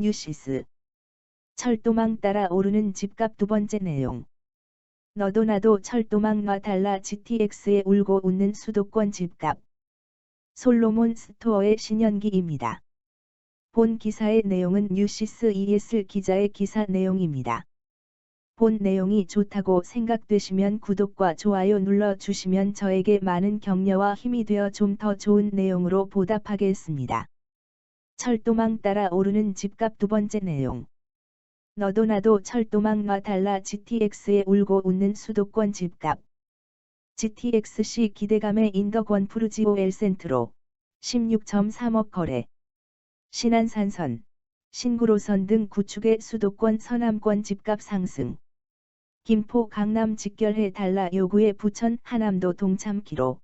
뉴시스. 철도망 따라 오르는 집값 두 번째 내용. 너도 나도 철도망 놔달라 GTX에 울고 웃는 수도권 집값. 솔로몬 스토어의 신연기입니다. 본 기사의 내용은 뉴시스 ES 기자의 기사 내용입니다. 본 내용이 좋다고 생각되시면 구독과 좋아요 눌러주시면 저에게 많은 격려와 힘이 되어 좀 더 좋은 내용으로 보답하겠습니다. 철도망 따라 오르는 집값 두 번째 내용. 너도 나도 철도망 놔달라 GTX에 울고 웃는 수도권 집값. GTX-C 기대감의 인덕원 푸르지오 엘센트로 16.3억 거래. 신안산선, 신구로선 등 구축의 수도권 서남권 집값 상승. 김포 강남 직결해 달라 요구에 부천 하남도 동참 기로.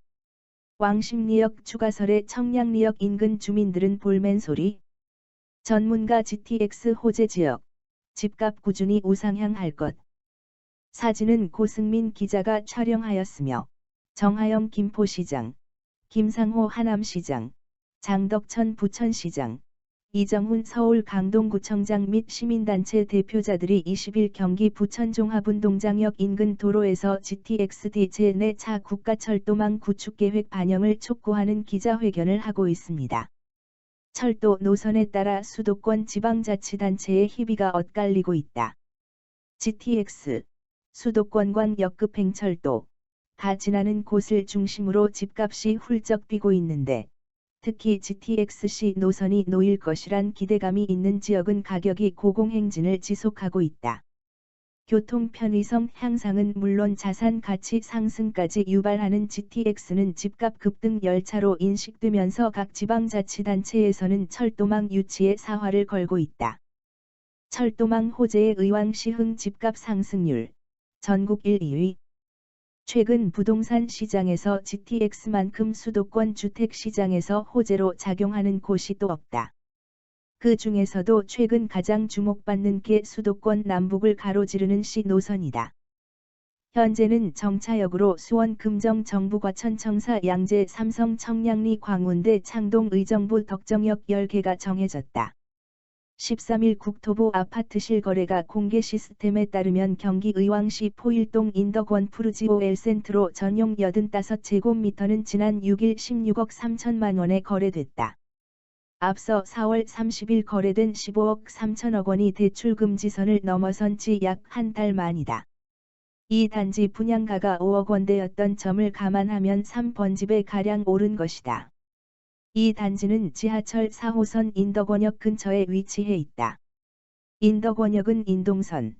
왕십리역 추가설에 청량리역 인근 주민들은 볼멘소리. 전문가 GTX 호재 지역. 집값 꾸준히 우상향할 것. 사진은 고승민 기자가 촬영하였으며 정하영 김포시장, 김상호 하남시장, 장덕천 부천시장, 이정훈 서울 강동구청장 및 시민단체 대표자들이 20일 경기 부천 종합운동장역 인근 도로에서 GTX-D 제4차 국가철도망 구축계획 반영을 촉구하는 기자회견을 하고 있습니다. 철도 노선에 따라 수도권 지방자치단체의 희비가 엇갈리고 있다. GTX, 수도권광 역급행철도, 다 지나는 곳을 중심으로 집값이 훌쩍 뛰고 있는데, 특히 GTX-C 노선이 놓일 것이란 기대감이 있는 지역은 가격이 고공행진을 지속하고 있다. 교통 편의성 향상은 물론 자산 가치 상승까지 유발하는 GTX는 집값 급등 열차로 인식되면서 각 지방자치단체에서는 철도망 유치에 사활을 걸고 있다. 철도망 호재의 의왕시흥 집값 상승률, 전국 1, 2위. 최근 부동산 시장에서 GTX만큼 수도권 주택시장에서 호재로 작용하는 곳이 또 없다. 그 중에서도 최근 가장 주목받는 게 수도권 남북을 가로지르는 C 노선이다. 현재는 정차역으로 수원 금정 정부과천 청사 양재 삼성 청량리 광운대 창동 의정부 덕정역 10개가 정해졌다. 13일 국토부 아파트 실거래가 공개 시스템에 따르면 경기 의왕시 포일동 인덕원 푸르지오 엘센트로 전용 85제곱미터는 지난 6일 16억 3천만 원에 거래됐다. 앞서 4월 30일 거래된 15억 3천억 원이 대출금지선을 넘어선 지 약 한 달 만이다. 이 단지 분양가가 5억 원대였던 점을 감안하면 3번집에 가량 오른 것이다. 이 단지는 지하철 4호선 인덕원역 근처에 위치해 있다. 인덕원역은 인동선,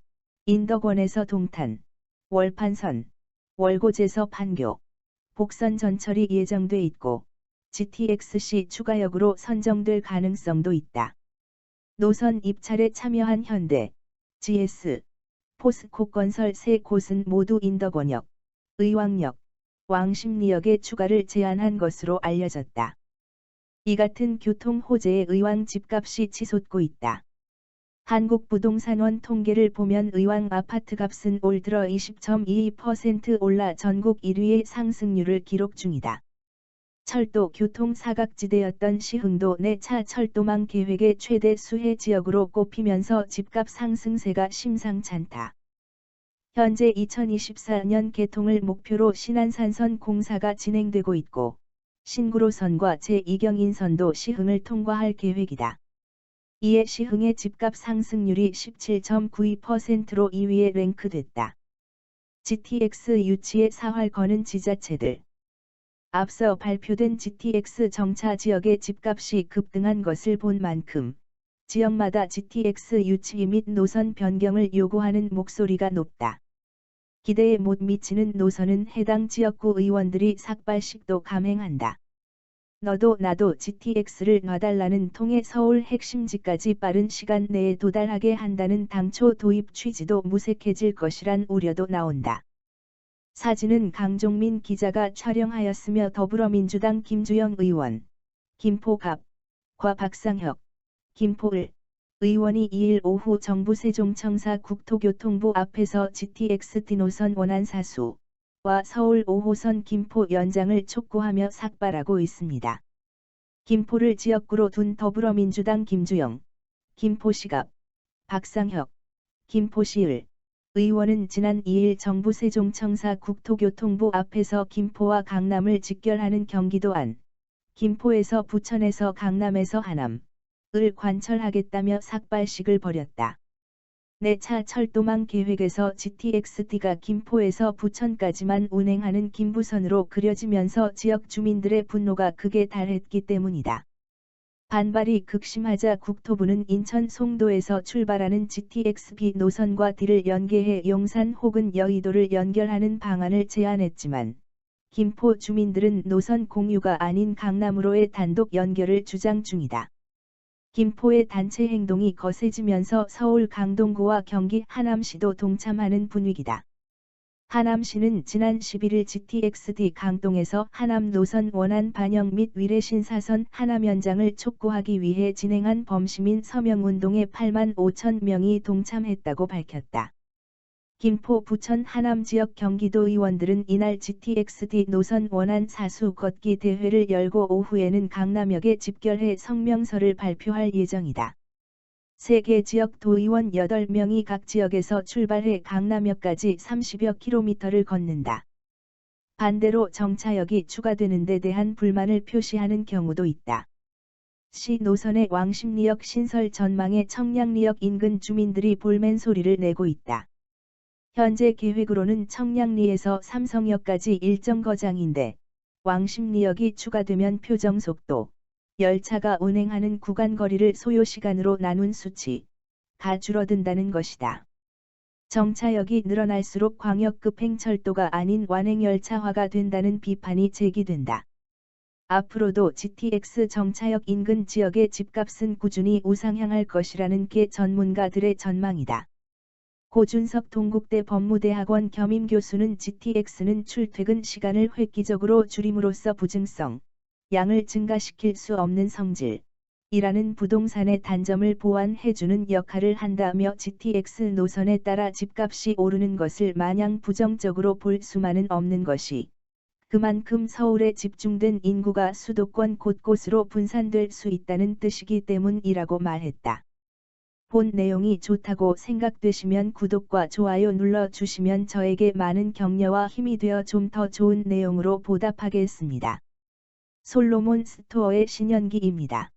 인덕원에서 동탄, 월판선, 월곶에서 판교, 복선 전철이 예정돼 있고 GTX-C 추가역으로 선정될 가능성도 있다. 노선 입찰에 참여한 현대, GS, 포스코건설 세 곳은 모두 인덕원역, 의왕역, 왕십리역에 추가를 제안한 것으로 알려졌다. 이 같은 교통 호재에 의왕 집값이 치솟고 있다. 한국부동산원 통계를 보면 의왕 아파트값은 올 들어 20.22% 올라 전국 1위의 상승률을 기록 중이다. 철도 교통 사각지대였던 시흥도 내차 철도망 계획의 최대 수혜 지역으로 꼽히면서 집값 상승세가 심상찮다. 현재 2024년 개통을 목표로 신안산선 공사가 진행되고 있고 신구로선과 제2경인선도 시흥을 통과할 계획이다. 이에 시흥의 집값 상승률이 17.92%로 2위에 랭크됐다. GTX 유치에 사활 거는 지자체들. 앞서 발표된 GTX 정차 지역의 집값이 급등한 것을 본 만큼 지역마다 GTX 유치 및 노선 변경을 요구하는 목소리가 높다. 기대에 못 미치는 노선은 해당 지역구 의원들이 삭발식도 감행한다. 너도 나도 GTX를 놔달라는 통해 서울 핵심지까지 빠른 시간 내에 도달하게 한다는 당초 도입 취지도 무색해질 것이란 우려도 나온다. 사진은 강종민 기자가 촬영하였으며 더불어민주당 김주영 의원, 김포갑, 과 박상혁, 김포을 의원이 2일 오후 정부 세종청사 국토교통부 앞에서 GTX-D 노선 원안 사수와 서울 5호선 김포 연장을 촉구하며 삭발하고 있습니다. 김포를 지역구로 둔 더불어민주당 김주영, 김포시갑 박상혁 김포시을 의원은 지난 2일 정부 세종청사 국토교통부 앞에서 김포와 강남을 직결하는 경기도 안, 김포에서 부천에서 강남에서 하남을 관철하겠다며 삭발식을 벌였다. 4차 철도망 계획에서 GTX-D가 김포에서 부천까지만 운행하는 김부선으로 그려지면서 지역 주민들의 분노가 극에 달했기 때문이다. 반발이 극심하자 국토부는 인천 송도에서 출발하는 GTX-B 노선과 D를 연계해 용산 혹은 여의도를 연결하는 방안을 제안했지만 김포 주민들은 노선 공유가 아닌 강남으로의 단독 연결을 주장 중이다. 김포의 단체 행동이 거세지면서 서울 강동구와 경기 하남시도 동참하는 분위기다. 하남시는 지난 11일 GTX-D 강동에서 하남 노선 원안 반영 및 위례 신사선 하남 연장을 촉구하기 위해 진행한 범시민 서명운동에 8만 5천 명이 동참했다고 밝혔다. 김포 부천 하남 지역 경기도 의원들은 이날 GTX-D 노선 원안 사수 걷기 대회를 열고 오후에는 강남역에 집결해 성명서를 발표할 예정이다. 3개 지역 도의원 8명이 각 지역에서 출발해 강남역까지 30여 킬로미터를 걷는다. 반대로 정차역이 추가되는 데 대한 불만을 표시하는 경우도 있다. 시 노선의 왕십리역 신설 전망에 청량리역 인근 주민들이 볼멘 소리를 내고 있다. 현재 계획으로는 청량리에서 삼성역까지 일정 거장인데 왕십리역이 추가되면 표정속도, 열차가 운행하는 구간 거리를 소요시간으로 나눈 수치가 줄어든다는 것이다. 정차역이 늘어날수록 광역급행철도가 아닌 완행열차화가 된다는 비판이 제기된다. 앞으로도 GTX 정차역 인근 지역의 집값은 꾸준히 우상향할 것이라는 게 전문가들의 전망이다. 고준석 동국대 법무대학원 겸임교수는 GTX는 출퇴근 시간을 획기적으로 줄임으로써 부증성, 양을 증가시킬 수 없는 성질이라는 부동산의 단점을 보완해주는 역할을 한다며 GTX 노선에 따라 집값이 오르는 것을 마냥 부정적으로 볼 수만은 없는 것이 그만큼 서울에 집중된 인구가 수도권 곳곳으로 분산될 수 있다는 뜻이기 때문이라고 말했다. 본 내용이 좋다고 생각되시면 구독과 좋아요 눌러주시면 저에게 많은 격려와 힘이 되어 좀 더 좋은 내용으로 보답하겠습니다. 솔로몬 스토어의 신현기입니다.